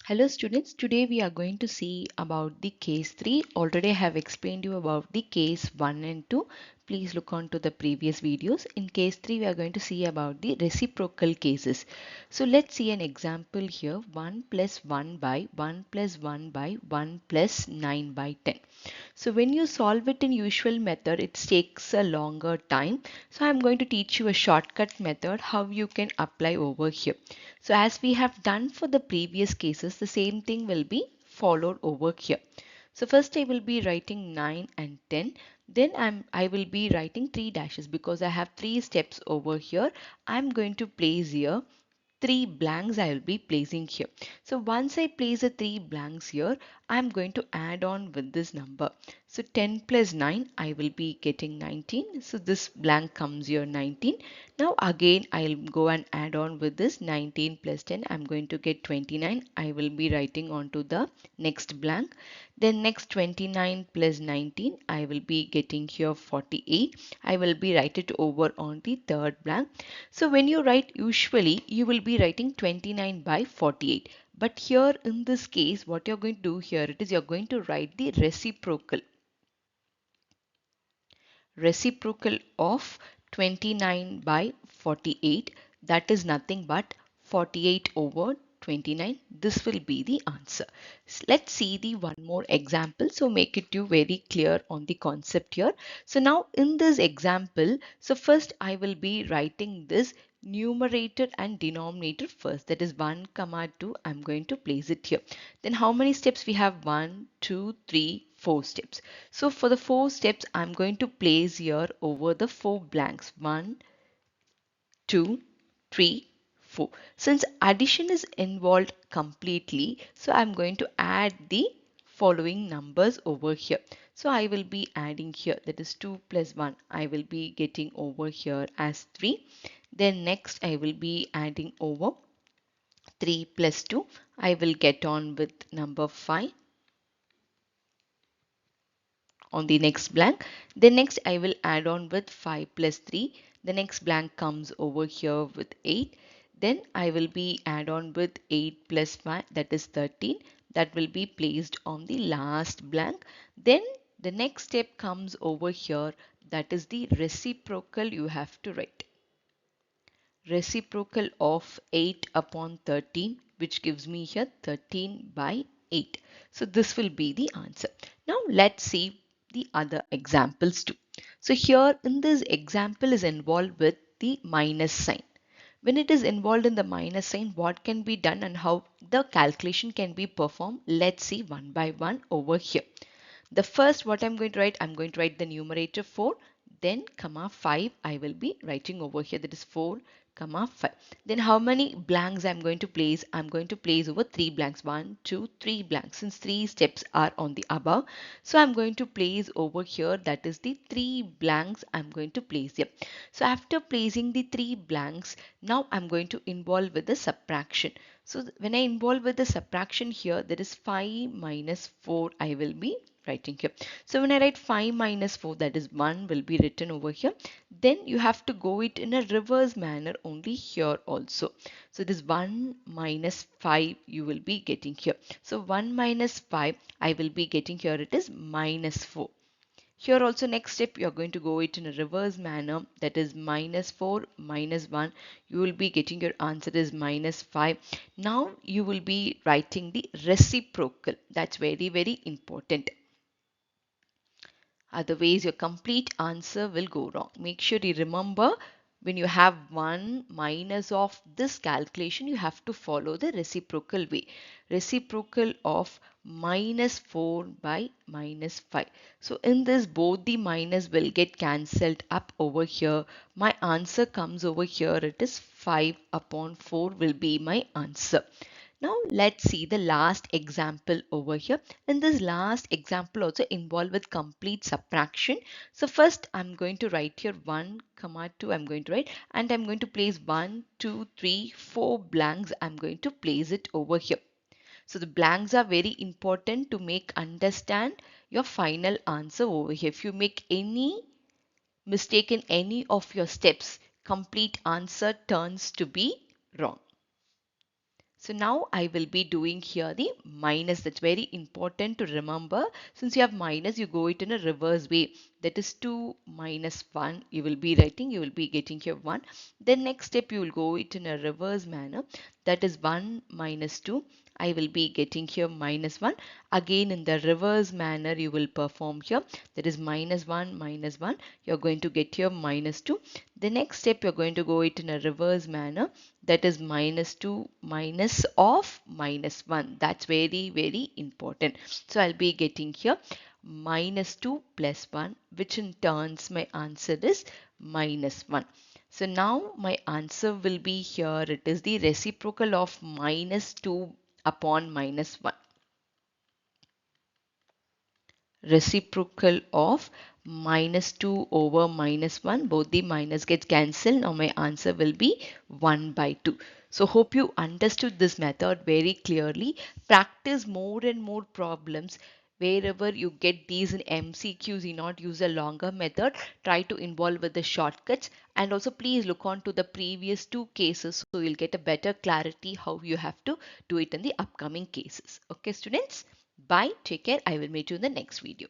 Hello students, today we are going to see about the case 3. Already I have explained you about the case 1 and 2. Please look on to the previous videos. In case 3 we are going to see about the reciprocal cases. So let's see an example here. 1 plus 1 by 1 plus 1 by 1 plus 9 by 10. So when you solve it in usual method, it takes a longer time. So I'm going to teach you a shortcut method how you can apply over here. So as we have done for the previous cases, the same thing will be followed over here. So first I will be writing 9 and 10. Then I will be writing 3 dashes because I have 3 steps over here. I'm going to place here 3 blanks I will be placing here. So once I place the 3 blanks here, I'm going to add on with this number. So 10 plus 9, I will be getting 19. So this blank comes here 19. Now again, I'll go and add on with this 19 plus 10. I'm going to get 29. I will be writing onto the next blank. Then next 29 plus 19, I will be getting here 48. I will be write it over on the third blank. So when you write usually, you will be writing 29 by 48. But here in this case, what you're going to do here, it is you're going to write the reciprocal. Reciprocal of 29 by 48. That is nothing but 48 over 29. This will be the answer. Let's see the one more example. So make it you very clear on the concept here. So now in this example, so first I will be writing this numerator and denominator first, that is 1 comma 2. I'm going to place it here. Then how many steps we have? 1 2 3 4 steps. So for the 4 steps I'm going to place here over the 4 blanks. 1 2 3 4. Since addition is involved completely, so I'm going to add the following numbers over here. So I will be adding here, that is 2 plus 1. I will be getting over here as 3. Then next I will be adding over 3 plus 2. I will get on with number 5 on the next blank. Then next I will add on with 5 plus 3. The next blank comes over here with 8. Then I will be add on with 8 plus 5, that is 13. That will be placed on the last blank. Then the next step comes over here, that is the reciprocal you have to write. Reciprocal of 8 upon 13, which gives me here 13 by 8. So this will be the answer. Now let's see the other examples too. So here in this example is involved with the minus sign. When it is involved in the minus sign, what can be done and how the calculation can be performed? Let's see one by one over here. The first what I'm going to write, I'm going to write the numerator 4, then comma 5 I will be writing over here, that is 4 comma 5. Then how many blanks I'm going to place? I'm going to place over 3 blanks. 1 2 3 blanks, since 3 steps are on the above. So I'm going to place over here, that is the 3 blanks I'm going to place here. So after placing the 3 blanks, now I'm going to involve with the subtraction. So when I involve with the subtraction here, there is 5 minus 4 I will be writing here. So when I write 5 minus 4, that is 1 will be written over here. Then you have to go it in a reverse manner only here also. So this 1 minus 5 you will be getting here. So 1 minus 5 I will be getting here, it is minus 4. Here also next step you are going to go it in a reverse manner, that is minus 4 minus 1. You will be getting your answer is minus 5. Now you will be writing the reciprocal. That's very important. Otherwise, your complete answer will go wrong. Make sure you remember, when you have one minus of this calculation, you have to follow the reciprocal way. Reciprocal of minus 4 by minus 5. So in this, both the minus will get cancelled up over here. My answer comes over here. It is 5 upon 4 will be my answer. Now let's see the last example over here. In this last example also involved with complete subtraction. So first I'm going to write here 1 comma 2 I'm going to write, and I'm going to place 1 2 3 4 blanks. I'm going to place it over here. So the blanks are very important to make understand your final answer over here. If you make any mistake in any of your steps, complete answer turns to be wrong. So now I will be doing here the minus. That's very important to remember. Since you have minus, you go it in a reverse way. That is 2 minus 1. You will be writing, you will be getting here 1. Then next step, you will go it in a reverse manner. That is 1 minus 2. I will be getting here minus 1. Again in the reverse manner you will perform here. That is minus 1 minus 1. You're going to get here minus 2. The next step you're going to go it in a reverse manner. That is minus 2 minus of minus 1. That's very important. So I'll be getting here minus 2 plus 1, which in turns my answer is minus 1. So now my answer will be here. It is the reciprocal of minus 2 upon minus 1. Reciprocal of minus 2 over minus 1. Both the minus gets cancelled. Now my answer will be 1 by 2. So hope you understood this method very clearly. Practice more and more problems. Wherever you get these in MCQs, you not use a longer method. Try to involve with the shortcuts, and also please look on to the previous two cases so you'll get a better clarity how you have to do it in the upcoming cases. Okay, students? Bye. Take care. I will meet you in the next video.